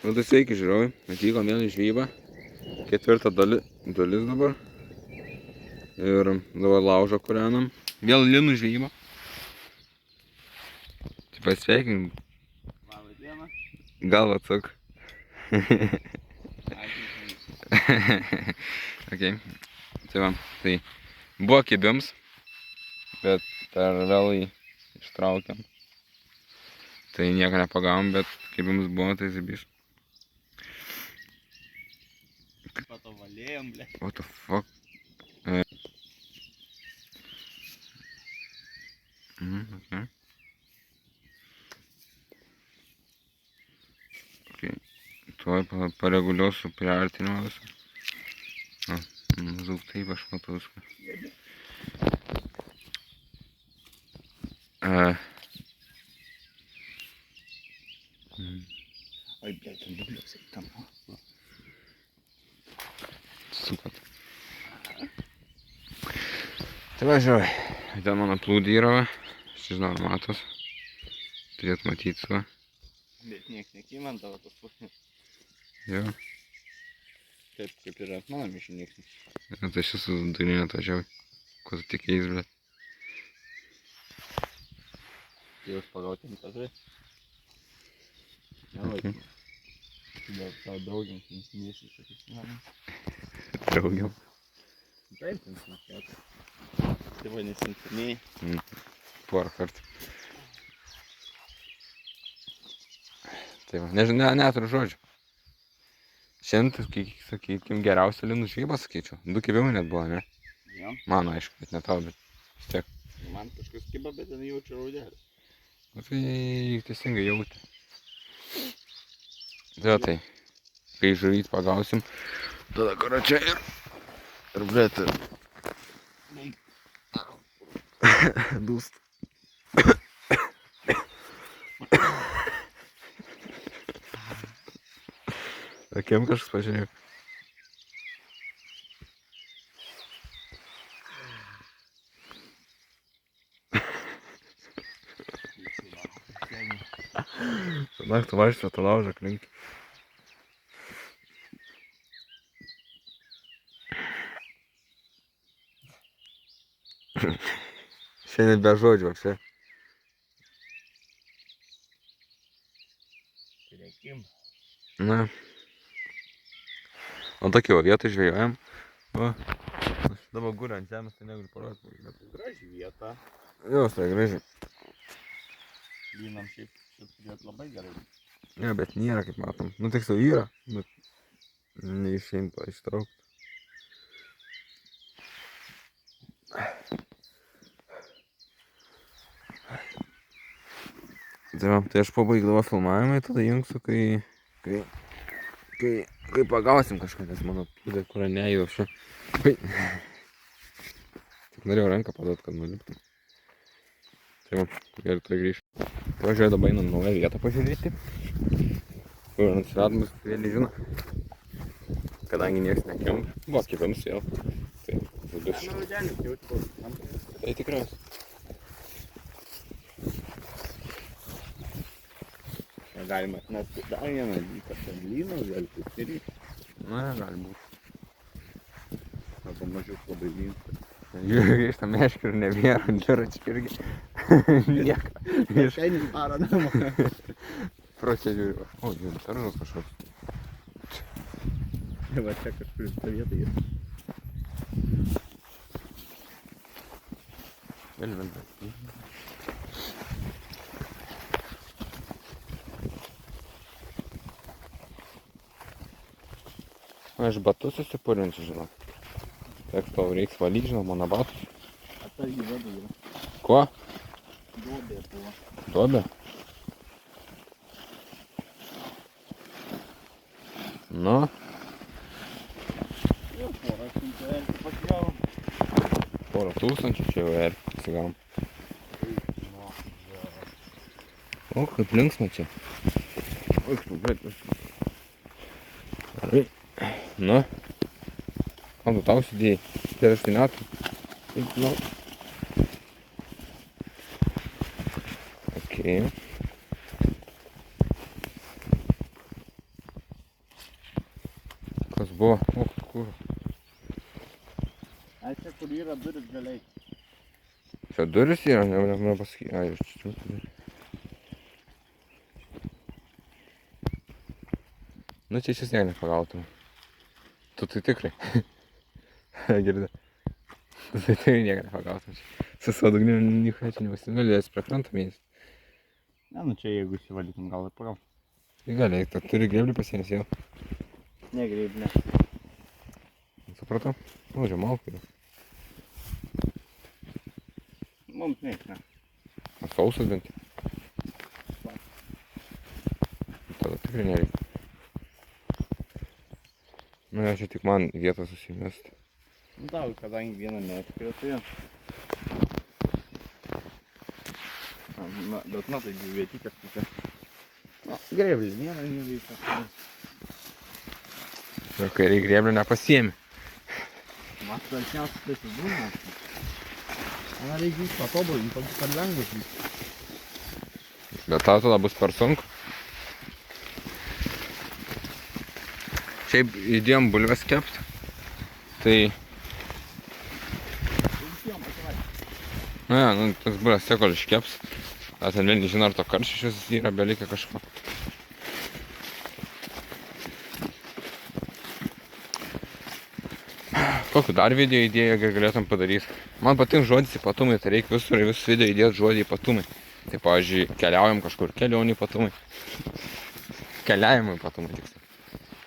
Nu tai sveiki žiūrovai, atvykom vėl į žvejybą, ketvirta dalis dabar ir dabar laužą kūrenam, vėl linų žvejybą. Tai pasveikim. Labą dieną. Galvą atsuk. Okay. Tai va, tai buvo kibims, bet per vėlai ištraukiam. Tai nieko nepagavom, bet kibims buvo, tai zibys. Pato valėjom, ble. What the fuck? Okay. Okay. Tuoj pareguliuosiu priartinimą visą. Maždaug taip aš matau viską. Oi, ble, ten dubliuose į tam. Sukat. Tai va, žiūrėjau, ten mano plūdį yra, aš žinau, ar matos. Turėt matyti su. Bet niek nekimantavo tas pusės. Jo. Taip, kaip ir ant mano mišų nieks. Tai aš esu durinė atvažiavai. Ko tu tikėjais, blet? Jūs pagautim tą žai. Nelaik. Gal tau daugiam, nesi sakys, ne. Draugiau. Taip, ten snakėtų. Tai va nesintiniai. Porą kartų. Tai va, nežinau, neturiu žodžių. Šiandien, sakykim, geriausia linų žvejyba, sakyčiau. 2 kibimai net buvo, ne? Jo. Man, aišku, bet ne tau, bet vis tiek. Man kažkas kiba, bet ten jaučia raudelį. O tai teisingai jautė. Tai va tai, kai žuvyt pagausim, tada karačia ir blėt. Dūst. Akiem kažkas pažiūrėjau. Naktį vaikščio tą laužą klink. Šiandien be žodžių, čia. Reikim. Na. O tokį va vietą žvejojam. Va. Aš dabar guriu ant žemės, tai negaliu parodyti. Graži vieta. Jos, tai graži. Lynam šiaip čia turėtų labai gerai. Ne, bet nėra, kaip matom. Nu, tiksliau yra, bet neišein to ištraukti. Tai va, tai aš pabaigdavo filmavimai, tada jungsiu, kai pagausim kažką, nes mano plūdė, kurio neįdau šio. Tik norėjau ranką paduoti, kad nuliptum. Tai va, gerai, tai grįžtu. Važiuoju dabar einam naują vietą pažiūrėti. Kur atsiradimus vėliai žino. Kadangi nieks nekimp, buvo kibims vėl. Tai bus šitą. Raudelis jaučiu. Tai tikriausiai. Galima atmesti dar vieną lyką, ten lyną, gali irgi. Na, gali būti. Arba mažiau labai lyną. Grįžtam meškių ir nebėra, ant dviračių irgi. Nieko. Šiandien parą namo. Pro čia žiūriu. O, žiūriu, taržas kažkoks. Va čia kažkur tą vietą yra. Vėl. Aš batus susipurinsiu, žinok. Tiek tau reiks valyti, žinok, mano batus. Atsargiai duobė yra. Kuo? Duobė buvo. Duobė? Nu? Ir porą šimtų erkių pakliavom. Porą tūkstančių čia jau erkių pasigavom. O, kaip linksma čia. Oi, kaip gerai. Nu? Kam tu tau sėdėjai? Per 8 metų? Nu. Ok. Buvo. O, kur? Ai, čia kur yra duris galiai. Čia duris yra, nepasakyti. Ai, iš čia. Nu, čia šis niek nepagautum. Tu tai tikrai. Girdi. Tu tai tikrai niek nepagautum. Su sodugniu nieko čia neusimėlės prie krantą mėnesį. Ne, nu čia jeigu įsivalytum gal ir pagaut. Tai gali, tu turi grėblį pasiėmęs jau. Ne, greibinė. Supratau? Nu, čia malkai yra. Mums neik, ne. Sausas bent. Tada tikrai nereikia. Nu, čia tik man vietą susimesti. Nu, tau, kadangi vieną netikrai, tai jo. Na, bet na, tai vietykas tokia. Na, greiblis, nėra neveikia. Ir kai grėblį nepasiėmi. Mas dažniausiai tai būna. Man reikia jį patobulinti, toks per lengvas jį. Bet tau tada bus per sunku. Šiaip įdėjom bulves kept. Tai... Na, nu, toks bulves tiek, kol iškeps. A ten vėl nežinau, ar to karščio šis yra belikę kažko. Kokiu dar video idėją galėtum padaryti? Man patinka žodis ypatumai, tai reikia visur į visus video įdėti žodį ypatumai. Tai pavyzdžiui, keliaujam kažkur, kelionių ypatumai. Keliavimo ypatumai tiksliau.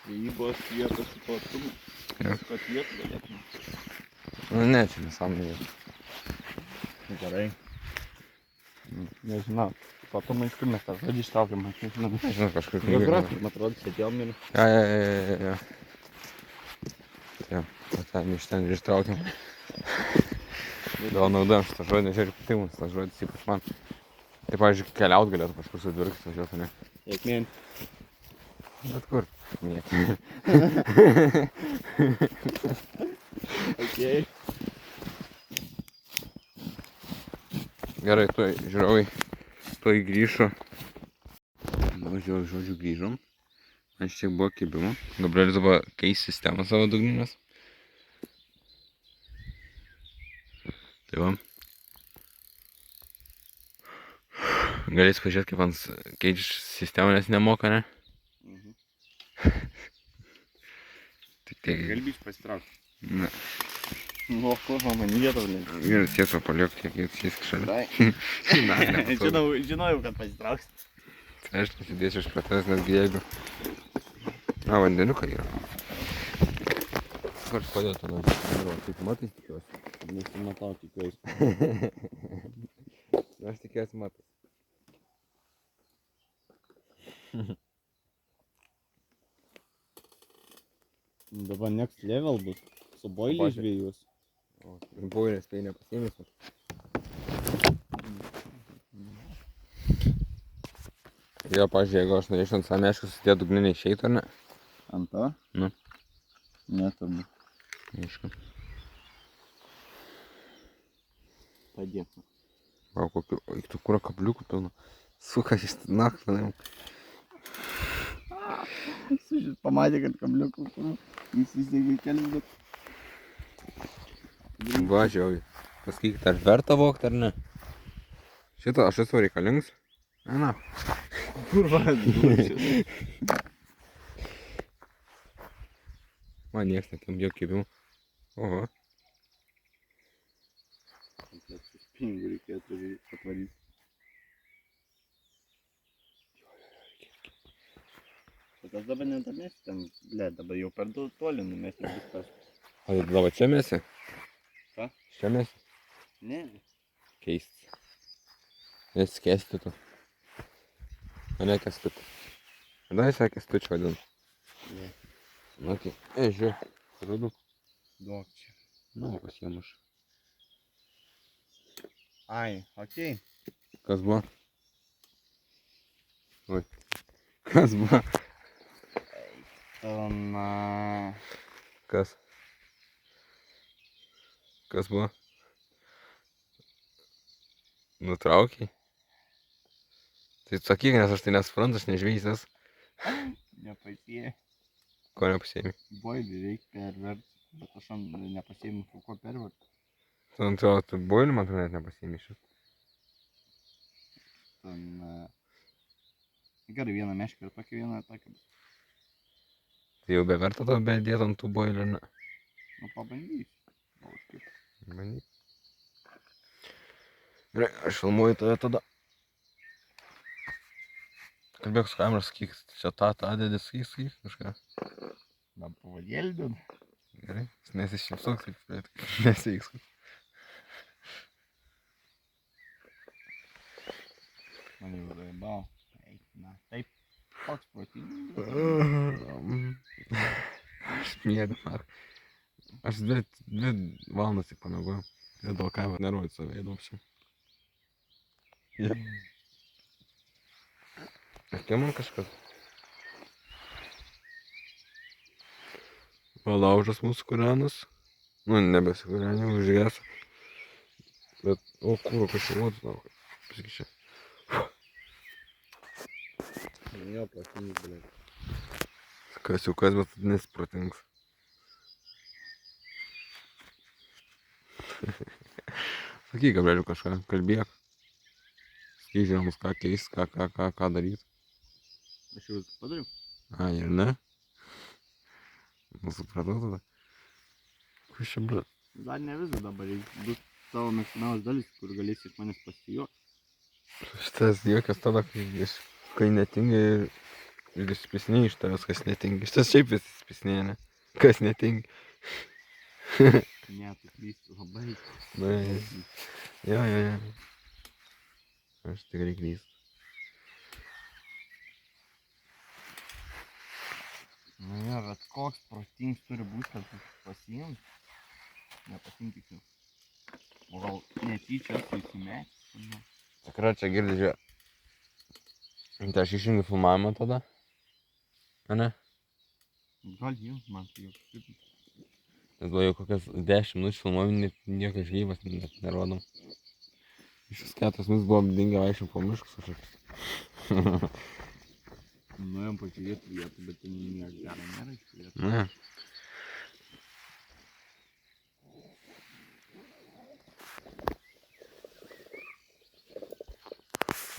Žvejybos vietos ypatumai. Jo. Kad vietų galėtume. Nu ne, čia nesąmonė. Gerai. Nežinau. Ypatumai iš kur mes tą žodį ištraukėm, aš nežinau. Nežinau, kažkur Geografija, man atrodo, sėdėjom ir... Ja. Jo, ten iš ten ištraukiam. Gal naudojam šitą žodį, nes ir ypatumas, tas žodis ypač man. Tai, pavyzdžiui, keliaut galėtų kažkur su dvirkis važiuoti, ne? Eikmėn. Bet kur? Niek. Okei. Gerai, tuoj, žiūrovai, tuoj grįžo. Nu, žodžiu, grįžom. Man šiek buvo kibimo. Gabrielis dabar keis sistemą savo dugninės. Tai va. Galėsi pažiūrėti, kaip ant keič sistemą, nes nemoka, ne? Tik tiek. Galbiš pasitraukti. Ne. Nu, kur man vietą, blin. Ir tiesą paliek tiek, kiek jis šalia. Dai. Žinojau, kad pasitrauks. Tai aš nesidėsiu iš pratas, netgi jeigu... A, vandeniukai yra. Aš kodėl to noriu. Taip matais tikiuosi. Nesimatau, tikiuosi. Aš tikiuosi matais. Dabar next level bus. Su boiliai žvėjus. O, boilės tai nepasiėmės. Jo, pažiūrėjau, jeigu aš norėčiau ant sameškų susidėti dugninį išeitų, ar ne? Ant to? Nu. Ne, turbūt. Aišku. Padėk. Vau, kokiu... Eik tu kuro kabliukų pilna. Suka, šis naktą, ne? Pamatė, kad kabliukų kur. Jis įsteigė kelius, bet... Važiuoju. Pasakykit, ar verta vokti, ar ne? Šitą aš esu reikalingas. Na. Kur vadinasi? Man nieks netam jokio kibimo. Oho. Pinigų reikėtų patvaryti. Bet aš dabar nedamėsiu ten, ble, dabar jau per toli numesti viskas. O tai dabar čia mėsi? Ką? Čia mėsi? Ne. Keistis. Neskesti tu. O ne Kęstutis. Kada jis sakė Kęstučiu vadinu? Ne. Nu, tai, žiūrėk, rudu. Duok čia. Nu, pasiėmuš. Ai, okei. Kas buvo? Oi. Kas buvo? Na. Kas? Kas buvo? Nutraukiai? Tai sakyk, nes aš tai nesuprantu, aš nežvėjęs. Nepasie. Ko nepasiėmė? Boilį reikia perverti, bet aš nepasiėmiau, ko perverti. Tu boilį, man atrodo, net nepasiėmė šis. Ten... Gerai, vieną mešką ir tokį vieną tokį. Tai jau beverta to bedėt ant tų boilių, ne? Nu, pabandysiu. Gal aš kaip. Bandyk. Gerai, aš filmuoju tave tada. Kalbėk su kameros, sakyk, čia tą dėdį, sakyk, kažką. Na, pavadėlį dėdu. Gerai, nesišypsok, taip, nesiveiks. Man jau raibau. Na, taip. Koks protingas. Aš miegu, man. Aš 2 valandas tik pamiegojau. Ir dėl ką nervuoju save įdomšiu. Atėjo man kažkas. Va, laužas mūsų kūrenas. Nu, nebesikūrenė, užgęs. Bet, o kūro kažkoks, na, pasakyčiau. Jo, protingas, blėt. Kas jau kas, bet nesprotingas. Sakyk, Gabrieliu, kažką, kalbėk. Sakyk, žinomus, ką keist, ką daryt. Aš jau padariau. A, ir ne? Nu, supratau tada. Kur čia, bro? Dar ne visą dabar, bus tavo mėgstamiausias dalis, kur galėsi iš manęs pasijuokti. Šitas juokas tada, kai netingi ir išspisnė iš tavęs, kas netingi. Šitas šiaip vis išspisnė, ne? Kas netingi. Ne, tu klysti labai. Na, jo. Aš tikrai klystu. Nu jo, bet koks protingas turi būti, kad pasiimt. Nepasiimtikiu. O gal netyčia susimėt? Tikrai čia girdi, žiūrė. Tai aš išjungiu filmavimą tada. Ane? Gal jau, man tai jau kaip. Nes buvo jau kokias 10 minučių filmuojam, niekas gyvas net nerodom. Iš vis 4 minutės buvom dingę vaikščiam po miškus kažkokius. Nuėjom pažiūrėti vietą, bet ten nieko gero nėra iš vietų. Ne.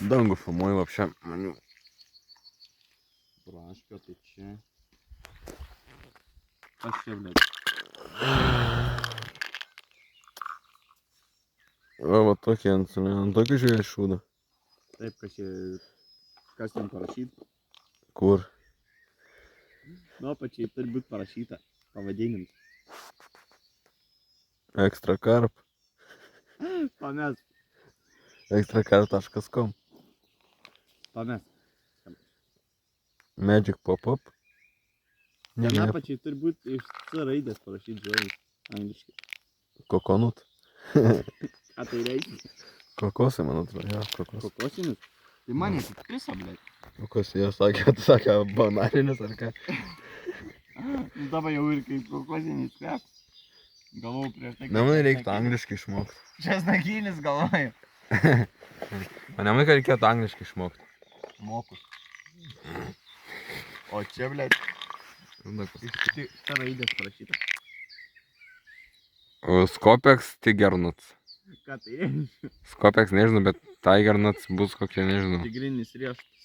Dangų filmuoju vapšia, maniu. Braškio, tai čia. Kas čia, blėt? Va tokie ant tokių žiūrėjai šūdą. Taip, kas ten parašyta? Kur? Nu, apačiai turi būti parašyta pavadinimas. Extracarp. Pames. Extracarp.com. Pames. Magic pop-up. Ten apačiai turi būti iš C raidės parašyti žodžiai angliškai. Kokonut. Ką tai reikia? Kokosai, man atrodo, jo, kokos. Kokosinis? Tai man jis prisa, blėt. Kokosai, jie sakė bananinis ar ką. Dabar jau ir kaip kokosinis kvep. Galvau prieš tai. Ne, man reiktų angliškai išmokti. Česnakinis galvoju. Man kad reikėtų angliškai išmokti. Mokus. O čia, blėt, Tada ta raidės parašyta. Skopex Tigernuts. Ką tai reiškia? Skopex nežinau, bet Tigernuts bus kokie, nežinau. Tigrinis riešutas.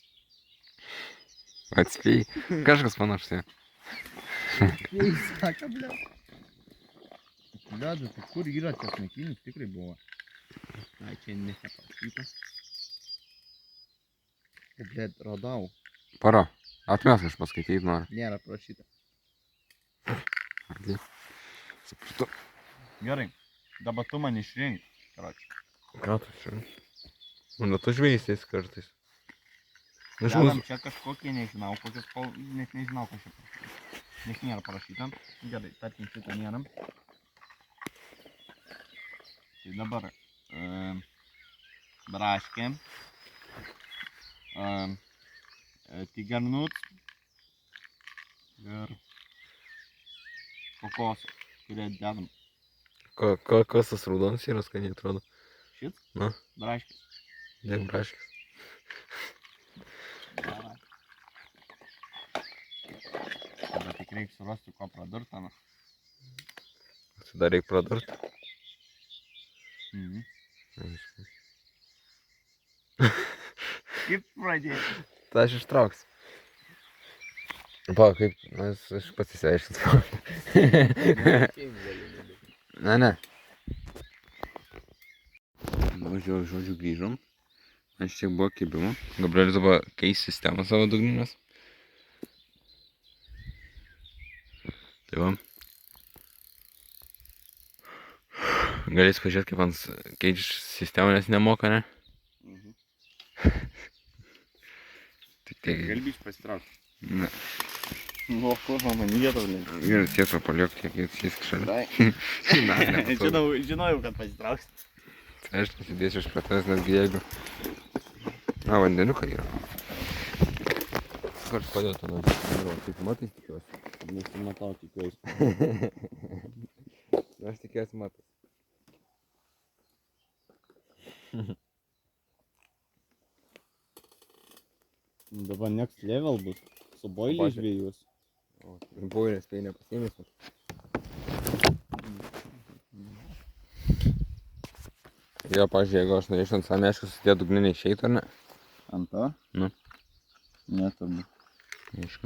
Atspėjai. Kažkas panašus. Jei sako, blėt. Ledu, tai kur yra česnakinis, tikrai buvo. Ai, čia neparašyta. O, blėt, radau. Para. Atmes aš paskaityti noriu. Nėra parašyta. Argi. Supratau. Gerai, dabar tu man išrink. Karoči. Ką tu čia? Nu, tu žvejsiais kartais. Dedam čia kažkokie, nežinau, kokios net nežinau, kas čia parašyta. Nes nėra parašyta. Gerai, tarkim šitą nėra. Tai dabar braškė. Tigernuts. Ir kokosas, kurie dedam. Kas tas raudonas yra, skaniai atrodo? Šit? Na, Braškės. dėk braškės. Dabar tik Reikia surasti, ko pradurtame. Dar reikia pradurt. Mhm. Aišku. Kaip pradėti? Tai aš ištrauksiu. Pa, kaip, aš pats įsiaiškinsiu. Ne. Važiuoju, žodžiu, grįžom. Aš čia buvo kibimo. Gabrielis dabar keis sistemą savo dugninės. Tai va. Galės pažiūrėti, kaip ant keič sistemą, nes nemoka, ne? Mhm. Tik tiek. Gali biškai pasitraukti. Ne. Nu, kur man vietos, ne? Gerai, tiesą paliek, kiek jis įskšalė. Dai. Žinojau, kad pasitrauks. Tai aš nesidėsiu iš pratas, nesgi jeigu... Vandeniukai yra. Kur padėtų, nu, taip matai tikiuosi. Nesimatau, tikiuosi. Aš tikiuosi matai. Dabar next level bus. Su boiliai žvėjus. Boilės tai nepasiėmėsi. Jo, pažiūrėjau, jeigu aš norėčiau ant sameškų susidėti dugninį išeitų, ar ne? Ant to? Nu. Ne, turbūt. Aišku.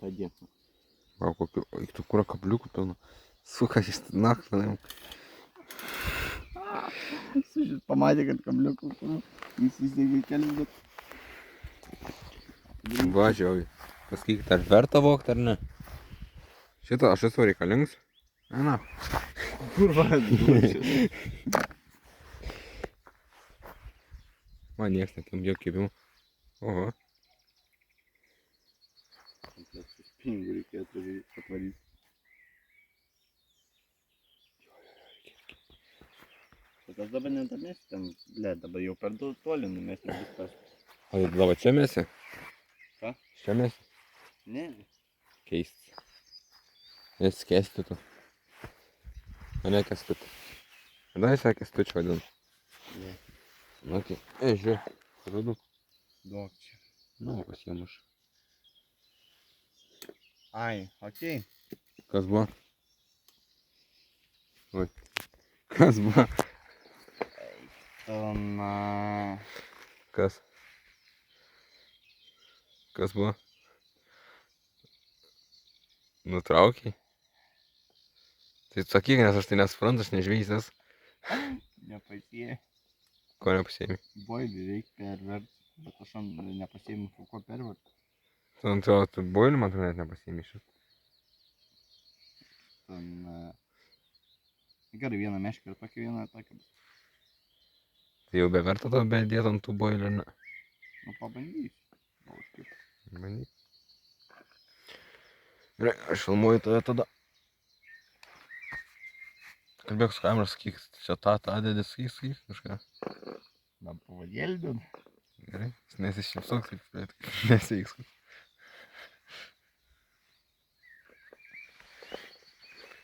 Padėk. Va, kokiu, tu kuro kabliukų pilna. Suka, šis naktą. Pamatė, kad kabliukų jis įsteigė kelias, bet... Važiuoju. Pasakykit, ar verta vokt, ar ne? Šitą aš esu reikalingas. Na. Kur vadinasi? Man nieks nekim jo kibimų. Oho. Pinigų reikėtų atvaryti. Bet aš dabar nedamėsiu ten, ble, dabar jau per toli numėsiu viskas. O tai dabar čia mėsi? Ką? Čia mėsi? Ne. Keistis. Jis kesti tu. O ne Kęstutį. Kada jis sakė Kęstučiu vadinu? Ne. Nu, okei. Žiūrėk. Rudu. Duok čia. Nu, pasiėmuš. Ai, okei. Kas buvo? Oi. Kas buvo? Na. Kas? Kas buvo? Nutraukiai? Tai sakyk, nes aš tai nesuprantu, aš nežvėjęs. Nepasėjai. Ko nepasiėmė? Boilį reikia pervert, bet aš nepasėjau, su kuo pervert. Tu antrodo, tu boilį man net nepasiėmė šit. Ten... Gerai, vieną mešką ir tokį vieną tokį. Tai jau beverta to bedėt ant tų boilių, ar ne? Nu, pabandysiu. Gal aš kaip. Bandyk. Gerai, aš filmuoju tave tada. Kalbėk su kameros, sakyk, čia tą dėdį, sakyk, kažką. Dar pavadėlį dėdu. Gerai, jis nesišypsok, taip, bet nesiveiks.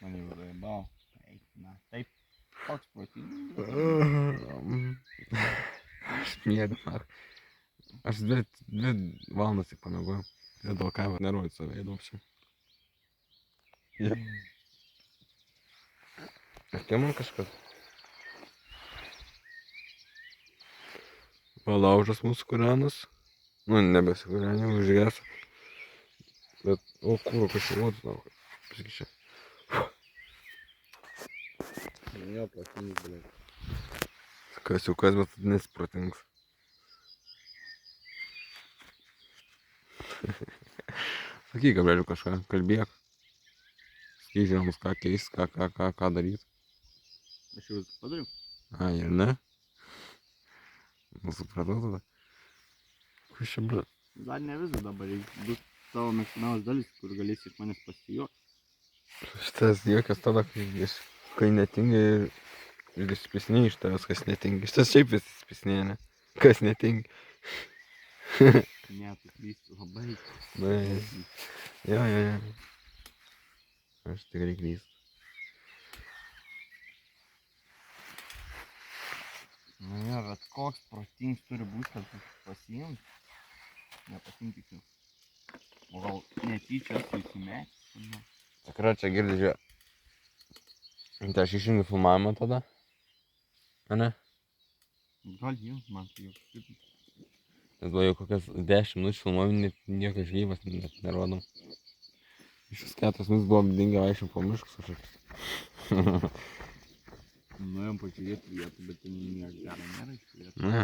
Man jau raibau. Eik, na, taip. Koks protingas. Aš miegu, man. Aš 2 valandas tik pamiegojau. Ir dėl kavą nerodyt save, eidau čia. Atėjo man kažkas. Va, laužas mūsų kūrenas. Nu, nebesikūrenė, užgęs. Bet, o kūro kažkoks, laukai. Pasakyšia. Jo, protingas, blėt. Kas jau kas, bet nesiprotingas. Sakyk, Gabrieliu, kažką, kalbėk. Sakyk, žinomus, ką keist, ką daryt. Aš jau viską padariau. Ai, ir ne? Nu, supratau tada. Kas čia, bля? Dar ne visą dabar, bus tavo mėgstamiausias dalis, kur galėsi iš manęs pasijuokti. Šitas juokas tada, kai netingi ir įsipisnėjai iš tavęs, kas netingi. Šitas šiaip vis įsipisnėja, ne? Kas netingi. Ne, tu klysti labai. Na, jo. Aš tikrai klystu. Nu jo, bet koks protingas turi būti, kad tu pasiimt. Nepasiimt tiksliau. O gal netyčia susimetęs. Tikrai čia girdi, žiūrėk. Tai aš išjungiu filmavimą tada. Ane? Gal jau, man tai jau kažkaip. Nes buvo jau kokias 10 minučių filmuoju, niekas gyvas net nerodom. Iš vis 4 minutės buvom dingę vaikščiom po miškus kažkokius. Nuėjom pažiūrėti vietą, bet ten nieko gero nėra iš vietų. Ne.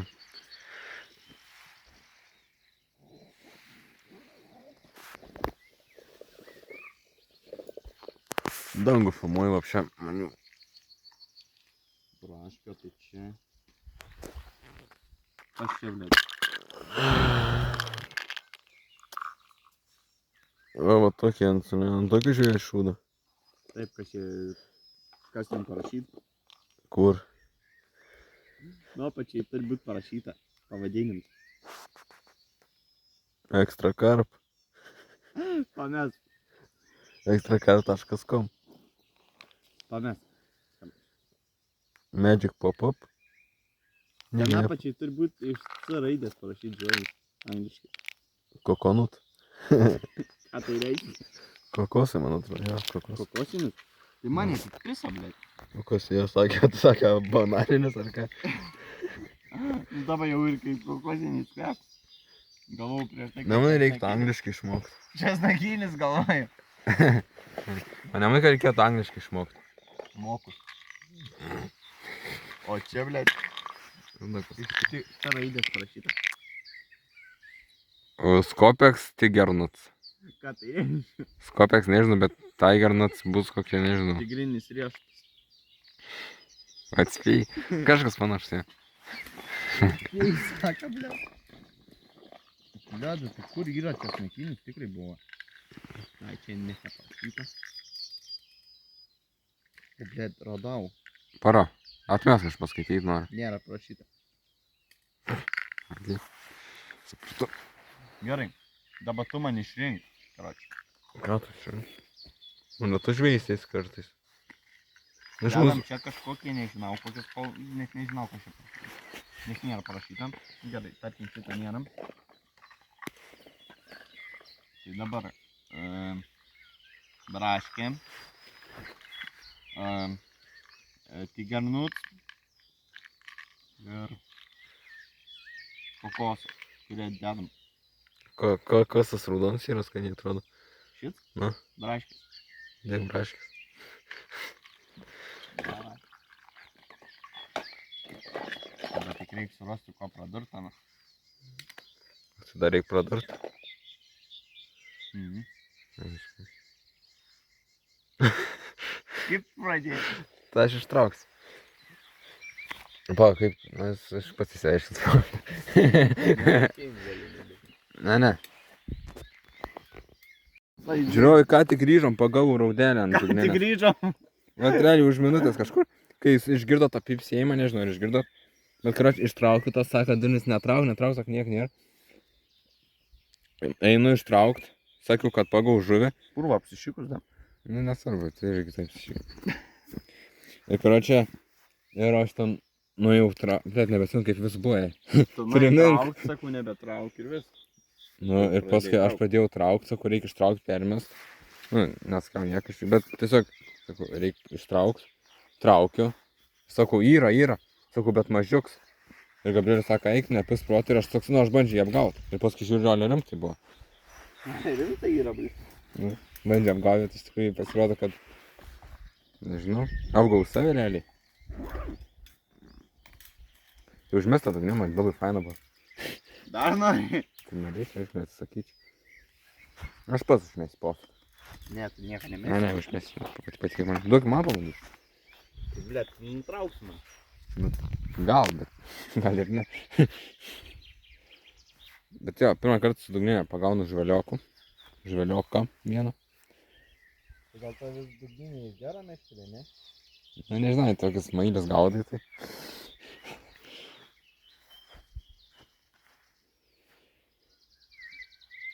Dangų filmuoju vapšė, maniu. Braška, tai čia. Kas čia, blėt? Va tokie ant tokio žiūrėjau šūdą. Taip, kas ten parašyta? Kur? Nu, pačiai turi būti parašyta pavadinimas. Extracarp. Pames. Extracarp.com. Pames. Magic pop-up. Ten apačiai turi būti iš C raidės parašyti žodžiai angliškai. Kokonut. Ką tai reikia? Kokosai, man atrodo, jo, kokos. Kokosinis? Tai man jie tik piso, blėt. Kokosai, jie sakė bananinis ar ką. Dabar jau ir kaip kokosinis kvep. Galvau prieš tai. Ne, man reiktų angliškai išmokti. Česnakinis galvoju. Man nemai, kad reikėtų angliškai išmokti. Mokus. O čia, blėt. Čia raidės parašyta. Skopex Tigernuts. Ką tai reiškia? Skopex nežinau, bet Tigernuts bus kokie, nežinau. Tigrinis riešutas. Atspėjai. Kažkas panašus, ja. Jei sako, blėt. Blėt, tai kur yra česnakinis? Tikrai buvo. Ai, čia neparašyta. O, blėt, radau. Paro. Atmes aš paskaityti noriu. Nėra parašyta. Supratau. Gerai. Dabar tu man išrink. Karoči. Ką tu čia? Mano tu žvėjsiais kartais. Iš Dedam mūsų. čia kažkokie, nežinau, kokios net nežinau, kas čia parašyta. Nes nėra parašyta. Gerai, tarkim, šitą nėra. Tai dabar braškė. Tigernuts. Ir kokosas, kurie dedam. Kas tas raudonas yra, skaniai atrodo? Šit? Na, Braškės. dėk braškės. Tada tik reikia surasti, ko pradurta. Tai dar reikia pradurt. Kaip pradėti? Tai aš ištrauksiu. Pa, kaip, aš pats įsiaiškinsiu. Ne. Žiūrovai, ką tik grįžom, pagavau raudelę ant Tik ugnelės. grįžom. Vat realiai už minutės kažkur, kai jis išgirdo tą pipsėjimą, nežinau, ar išgirdo. Bet karoči, ištraukiu tas, sako, Dunis, netrauk, sako, niek nėra. Einu ištraukt, sakiau, kad pagavau žuvį. Purva apsišikus, da? Nu, nesvarbu, tai irgi taip šiek. Ir karoči, ir aš ten nuėjau traukti, bet nebesimenu, kaip vis buvo. Tu Primink. trauk, sakau, nebetrauk ir vis. Nu, ir paskui aš pradėjau traukti, sakau, reikia ištraukti, permest. Nu, neskam niekas, bet tiesiog, sakau, reikia ištraukti. Traukiu. Sakau, yra. Sakau, bet mažiuks. Ir Gabrielius sako, eik, nepis protą ir aš toks, nu, aš bandžiau jį apgauti. Ir paskui žiūriu, žolė rimtai buvo. Rimtai yra, blė. Bandžiau apgauti, tai iš tikrųjų pasirodo, kad, nežinau, apgau save realiai. Tai užmesta dugne, man labai faina buvo. Dar nori? Tai nereikia, aš neatsisakyčiau. Aš pats užmėsiu pofą. Ne, tu nieko Ne, nemėsi. užmėsiu. Patikėk man. Duok man pabandysiu. Blėt, nutrauks man. Nu, gal, bet gal ir ne. Bet jo, pirmą kartą su dugnėje pagaunu žvelioką vieną. Gal to vis dugninį gera meškelė, ne? Nu, nežinai, tokias mailės gaudai, tai.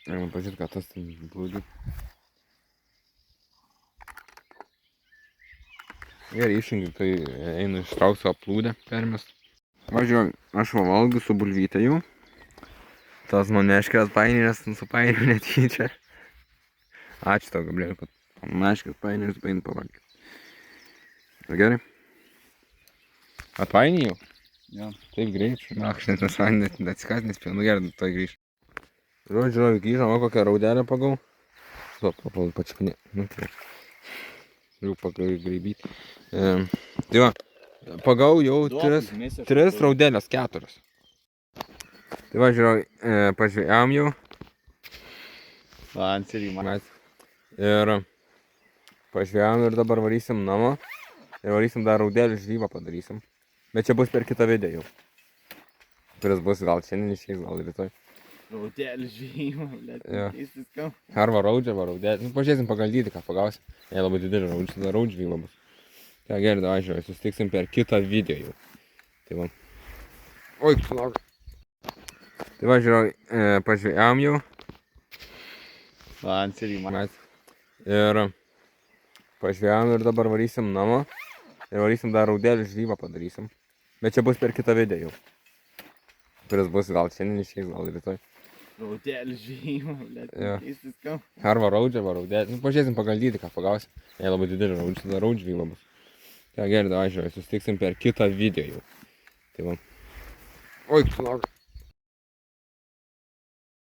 Galima pažiūrėti, ką tas ten blūdi. Gerai, išjungiu, tai einu ištraukti savo plūdę, permest. Važiuoju, aš va valgiu su bulvyte jau. Tas man neškės painį, nes supainiu netyčia. Ačiū tau, Gabriel, kad panaškis paėmė ir paėmė pavalgyti. Gerai? Atpainį jau? Jo. Taip greit. Na, aš net nesvainį atsikas, nespėjau. Nu gerai, tai grįž. Žodžiu, grįžom, o kokią raudelę pagau. So, pačiupinė. Nu, tai. Jau pagraibyti. Tai va, pagau jau tris raudelės, 4. Tai va, žiūrėjau, pažvėjom jau. Lansirį man. Ir pažvėjom ir dabar varysim namo. Ir varysim dar raudelį žvybą padarysim. Bet čia bus per kitą video jau. Kuris bus gal šiandien išeis, gal rytoj. Raudelį žvejimą, blėt, Jo. keistis kam. Arba raudžia, arba raudelį. Nu, pažiūrėsim pagal dydį, ką pagausim. Jei labai didelį raudžvybą bus. Tai gerai, davai žiūrėjau, susitiksim per kitą video jau. Tai va. Oi, palauk. Tai va, žiūrėjau, pažvėjom jau. Lansirį man. Ir pažvėjom ir dabar varysim namo. Ir varysim dar raudelį žvybą padarysim. Bet čia bus per kitą video jau. Kuris bus gal šiandien išeis, gal rytoj. Raudelį žvejimą, blėt, Jo. keistis kam. Arba raudžia, arba raudelį. Nu, pažiūrėsim pagal dydį, ką pagausim. Jei labai didelį raudžvybą bus. Tai gerai, davai žiūrėjau, susitiksim per kitą video jau. Tai va. Oi, palauk.